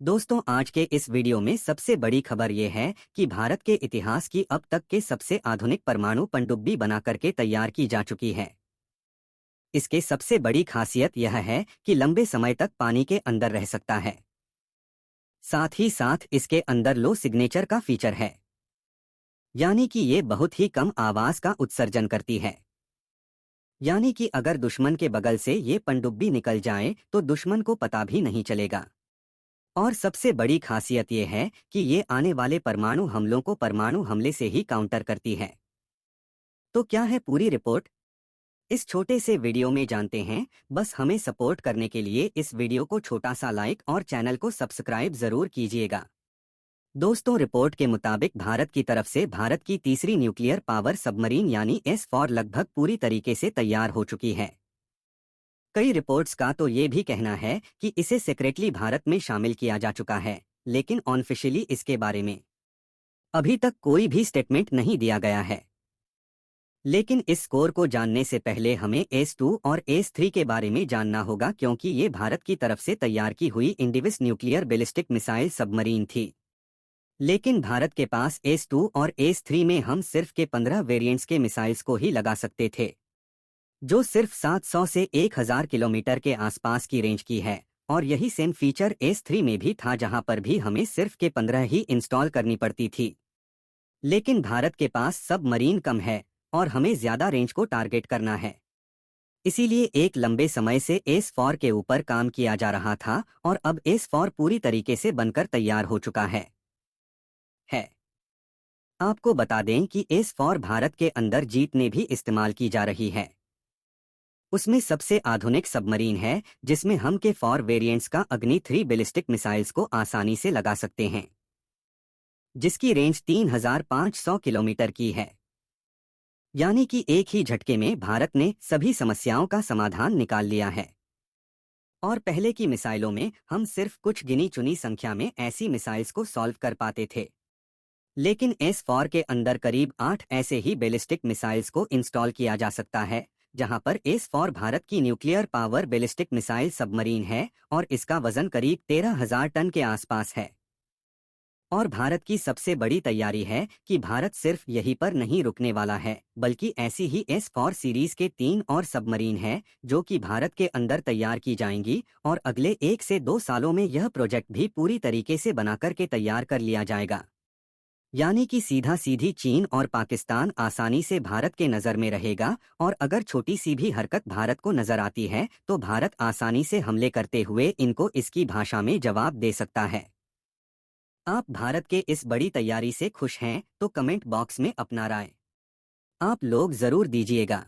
दोस्तों, आज के इस वीडियो में सबसे बड़ी खबर ये है कि भारत के इतिहास की अब तक के सबसे आधुनिक परमाणु पनडुब्बी बना करके तैयार की जा चुकी है। इसके सबसे बड़ी खासियत यह है कि लंबे समय तक पानी के अंदर रह सकता है। साथ ही साथ इसके अंदर लो सिग्नेचर का फीचर है, यानी कि ये बहुत ही कम आवाज का उत्सर्जन करती है। यानी कि अगर दुश्मन के बगल से ये पनडुब्बी निकल जाए तो दुश्मन को पता भी नहीं चलेगा। और सबसे बड़ी खासियत ये है कि ये आने वाले परमाणु हमलों को परमाणु हमले से ही काउंटर करती है। तो क्या है पूरी रिपोर्ट, इस छोटे से वीडियो में जानते हैं। बस हमें सपोर्ट करने के लिए इस वीडियो को छोटा सा लाइक और चैनल को सब्सक्राइब जरूर कीजिएगा। दोस्तों, रिपोर्ट के मुताबिक भारत की तरफ से भारत की तीसरी न्यूक्लियर पावर सबमरीन यानी S4 लगभग पूरी तरीके से तैयार हो चुकी है। कई रिपोर्ट्स का तो ये भी कहना है कि इसे सीक्रेटली भारत में शामिल किया जा चुका है, लेकिन ऑनऑफिशियली इसके बारे में अभी तक कोई भी स्टेटमेंट नहीं दिया गया है। लेकिन इस स्कोर को जानने से पहले हमें S2 और S3 के बारे में जानना होगा, क्योंकि ये भारत की तरफ से तैयार की हुई इंडिविस न्यूक्लियर बैलिस्टिक मिसाइल सबमरीन थी। लेकिन भारत के पास S2 और S3 में हम सिर्फ के 15 वेरिएंट्स के मिसाइल्स को ही लगा सकते थे, जो सिर्फ 700 से 1000 किलोमीटर के आसपास की रेंज की है। और यही सेम फीचर S3 में भी था, जहां पर भी हमें सिर्फ के 15 ही इंस्टॉल करनी पड़ती थी। लेकिन भारत के पास सबमरीन कम है और हमें ज्यादा रेंज को टारगेट करना है। इसीलिए एक लंबे समय से S4 के ऊपर काम किया जा रहा था और अब S4 पूरी तरीके से बनकर तैयार हो चुका है। आपको बता दें कि S4 भारत के अंदर जीत ने भी इस्तेमाल की जा रही है। उसमें सबसे आधुनिक सबमरीन है, जिसमें हम के 4 वेरिएंट्स का अग्नि 3 बैलिस्टिक मिसाइल्स को आसानी से लगा सकते हैं, जिसकी रेंज 3500 किलोमीटर की है। यानी कि एक ही झटके में भारत ने सभी समस्याओं का समाधान निकाल लिया है। और पहले की मिसाइलों में हम सिर्फ कुछ गिनी चुनी संख्या में ऐसी मिसाइल्स को सॉल्व कर पाते थे, लेकिन S4 के अंदर करीब 8 ऐसे ही बैलिस्टिक मिसाइल्स को इंस्टॉल किया जा सकता है, जहां पर S4 भारत की nuclear power ballistic missile submarine है और इसका वजन करीब 13,000 टन के आसपास है। और भारत की सबसे बड़ी तैयारी है कि भारत सिर्फ यहीं पर नहीं रुकने वाला है, बल्कि ऐसी ही S4 सीरीज के 3 और सबमरीन हैं, जो कि भारत के अंदर तैयार की जाएंगी। और अगले 1 से 2 सालों में यह प्रोजेक्ट भी पूरी तरीके से बनाकर के तैयार कर लिया जाएगा। यानी कि सीधा सीधी चीन और पाकिस्तान आसानी से भारत के नज़र में रहेगा, और अगर छोटी सी भी हरकत भारत को नजर आती है तो भारत आसानी से हमले करते हुए इनको इसकी भाषा में जवाब दे सकता है। आप भारत के इस बड़ी तैयारी से खुश हैं तो कमेंट बॉक्स में अपना राय आप लोग जरूर दीजिएगा।